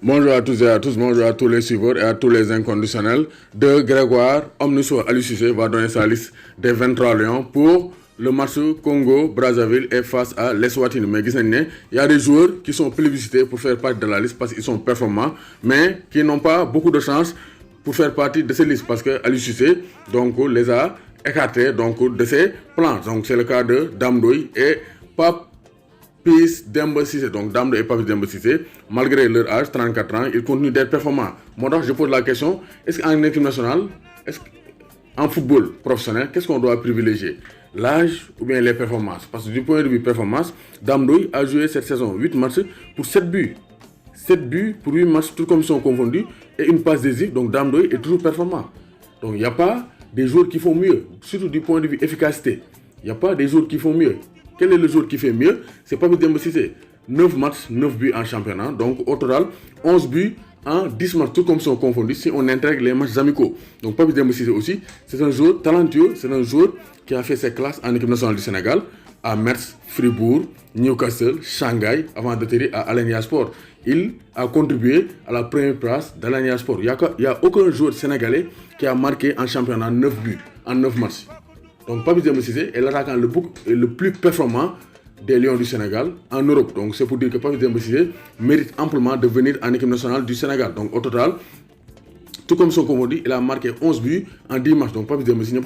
Bonjour à tous et à tous, bonjour à tous les suiveurs et à tous les inconditionnels de Grégoire. Omnisor Aliou Cissé va donner sa liste des 23 lions pour le match Congo-Brazzaville et face à l'Eswatini. Mais il y a des joueurs qui sont plébiscités pour faire partie de la liste parce qu'ils sont performants, mais qui n'ont pas beaucoup de chance pour faire partie de cette liste parce que Aliou Cissé donc, les a écartés donc, de ses plans. Donc c'est le cas de Dame Doye et Pape Papis Demba Cissé, donc Dame et Papis Demba Cissé, malgré leur âge, 34 ans, ils continuent d'être performants. Moi, je pose la question, est-ce qu'en équipe nationale, en football professionnel, qu'est-ce qu'on doit privilégier? L'âge ou bien les performances? Parce que du point de vue performance, Dame Doye a joué cette saison 8 matchs pour 7 buts. 7 buts pour 8 matchs, toutes comme ils sont confondus, et une passe décisive, donc Dame Doye est toujours performant. Donc il n'y a pas des joueurs qui font mieux, surtout du point de vue efficacité. Il n'y a pas des joueurs qui font mieux. Quel est le joueur qui fait mieux? C'est Papis Demba Cissé. 9 matchs, 9 buts en championnat. Donc au total, 11 buts en 10 matchs, tout comme sont confondus si on intègre les matchs amicaux. Donc Papis Demba Cissé aussi, c'est un joueur talentueux, c'est un joueur qui a fait ses classes en équipe nationale du Sénégal, à Metz, Fribourg, Newcastle, Shanghai, avant d'atterrir à Alanya Sport. Il a contribué à la première place d'Alanya Sport. Il n'y a aucun joueur sénégalais qui a marqué en championnat 9 buts en 9 matchs. Donc Papis Demba Cissé est l'attaquant le plus performant des Lions du Sénégal en Europe. Donc c'est pour dire que Papis Demba Cissé mérite amplement de venir en équipe nationale du Sénégal. Donc au total, tout comme son commandant, il a marqué 11 buts en 10 matchs. Donc Papis Demba Cissé,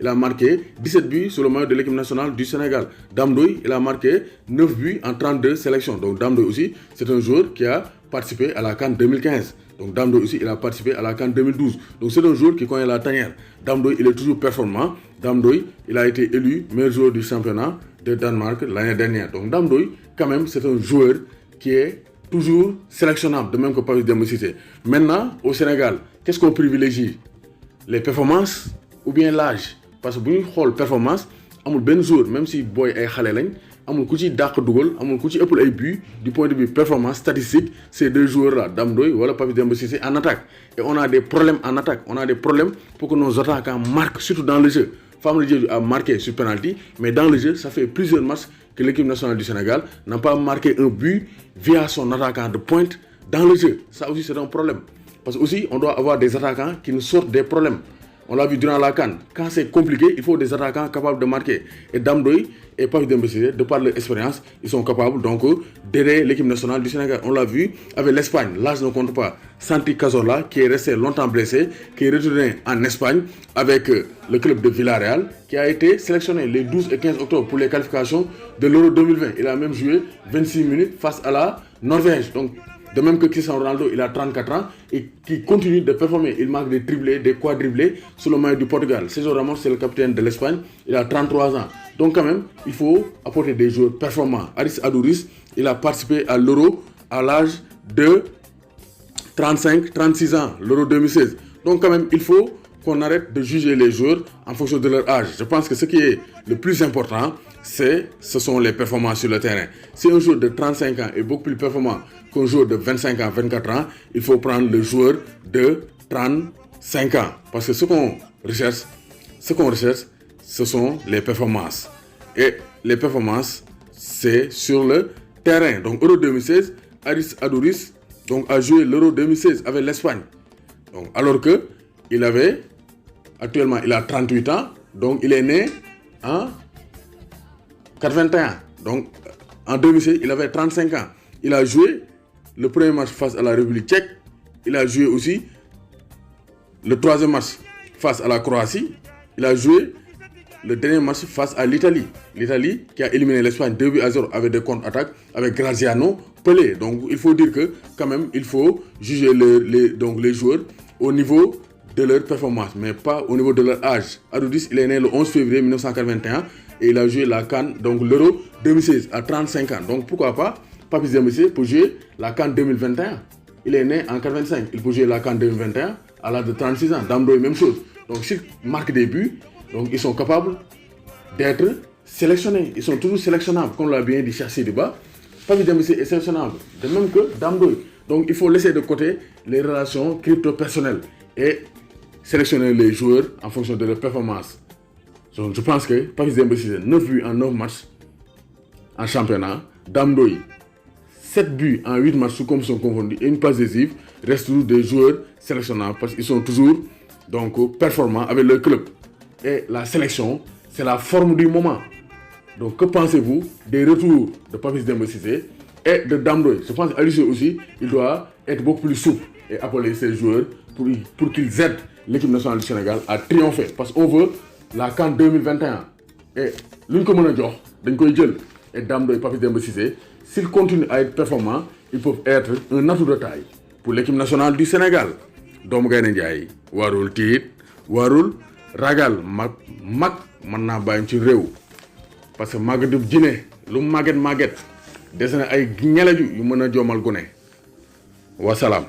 il a marqué 17 buts sur le maillot de l'équipe nationale du Sénégal. Dame Doye, il a marqué 9 buts en 32 sélections. Donc Dame Doye aussi, c'est un joueur qui a participé à la CAN 2015. Donc Dame Doye aussi, il a participé à la CAN 2012. Donc c'est un joueur qui connaît la tanière. Dame Doye, il est toujours performant. Dame Doye, il a été élu meilleur joueur du championnat de Danemark l'année dernière. Donc Dame Doye, quand même, c'est un joueur qui est toujours sélectionnable, de même que Papis Demba Cissé. Maintenant, au Sénégal, qu'est-ce qu'on privilégie? Les performances ou bien l'âge? Parce que si on regarde la performance, amul ben joueur, même si boy est xalé amul ku ci dakk dougal, amul ku ci ëppal ay buts du point de vue performance statistique, ces deux joueurs là, Dame Doye ou Papis Demba Cissé en attaque. Et on a des problèmes en attaque, on a des problèmes pour que nos attaquants marquent, surtout dans le jeu. Famara Diédhiou a marqué sur penalty, mais dans le jeu, ça fait plusieurs matchs que l'équipe nationale du Sénégal n'a pas marqué un but via son attaquant de pointe dans le jeu. Ça aussi c'est un problème. Parce que aussi on doit avoir des attaquants qui nous sortent des problèmes. On l'a vu durant la CAN. Quand c'est compliqué, il faut des attaquants capables de marquer. Et Dame Doye et Papis Demba Cissé, de par leur expérience, ils sont capables donc d'aider l'équipe nationale du Sénégal. On l'a vu avec l'Espagne. L'âge ne compte pas. Santi Cazorla, qui est resté longtemps blessé, qui est retourné en Espagne avec le club de Villarreal, qui a été sélectionné les 12 et 15 octobre pour les qualifications de l'Euro 2020. Il a même joué 26 minutes face à la Norvège. Donc, de même que Cristiano Ronaldo, il a 34 ans et qui continue de performer. Il marque des triplés, des quadriplés sur le maillot du Portugal. Sergio Ramos, c'est le capitaine de l'Espagne. Il a 33 ans. Donc quand même, il faut apporter des joueurs performants. Aris Adouris, il a participé à l'Euro à l'âge de 35-36 ans, l'Euro 2016. Donc quand même, il faut qu'on arrête de juger les joueurs en fonction de leur âge. Je pense que ce qui est le plus important, ce sont les performances sur le terrain. Si un joueur de 35 ans est beaucoup plus performant qu'un joueur de 25 ans, 24 ans, il faut prendre le joueur de 35 ans. Parce que ce qu'on recherche, ce sont les performances. Et les performances, c'est sur le terrain. Donc Euro 2016, Aris Adouris a joué l'Euro 2016 avec l'Espagne. Alors que actuellement, il a 38 ans, donc il est né en 81. Donc en 2016, il avait 35 ans. Il a joué le premier match face à la République tchèque. Il a joué aussi le troisième match face à la Croatie. Il a joué le dernier match face à l'Italie. L'Italie qui a éliminé l'Espagne 2-0 avec des contre-attaques avec Graziano, Pelé. Donc il faut dire que quand même, il faut juger les joueurs au niveau de leur performance, mais pas au niveau de leur âge. Adouris, il est né le 11 février 1981 et il a joué la CAN, donc l'Euro 2016 à 35 ans. Donc pourquoi pas Papis Demba Cissé pour jouer la CAN 2021. Il est né en 85, il peut jouer la CAN 2021 à l'âge de 36 ans. Dame Doye, même chose. Donc s'ils marquent des buts, donc ils sont capables d'être sélectionnés. Ils sont toujours sélectionnables, comme l'a bien dit Chassi Débat. Papis Demba Cissé est sélectionnable, de même que Dame Doye. Donc il faut laisser de côté les relations crypto-personnelles et sélectionner les joueurs en fonction de leur performance. Donc je pense que Papis Demba Cissé, 9 buts en 9 matchs en championnat. Dame Doye, 7 buts en 8 matchs sous compétition confondue et une passe décisive, restent toujours des joueurs sélectionnables parce qu'ils sont toujours donc, performants avec leur club. Et la sélection, c'est la forme du moment. Donc, que pensez-vous des retours de Papis Demba Cissé et de Dame Doye? Je pense qu'Aliou Cissé aussi, il doit être beaucoup plus souple et appeler ses joueurs pour qu'ils aident l'équipe nationale du Sénégal à triompher. Parce qu'on veut la CAN 2021. Et l'une comme on a dit, et Dame Doye, Papis Demba Cissé, s'ils continuent à être performants, ils peuvent être un atout de taille pour l'équipe nationale du Sénégal. Doomu Gaynde Njaay warul tiit warul ragal mag mën naa bàyyi ci réew parce que màggatub jine lu màgget des na ay ñelaju yu mën a joomal gune wasalaam.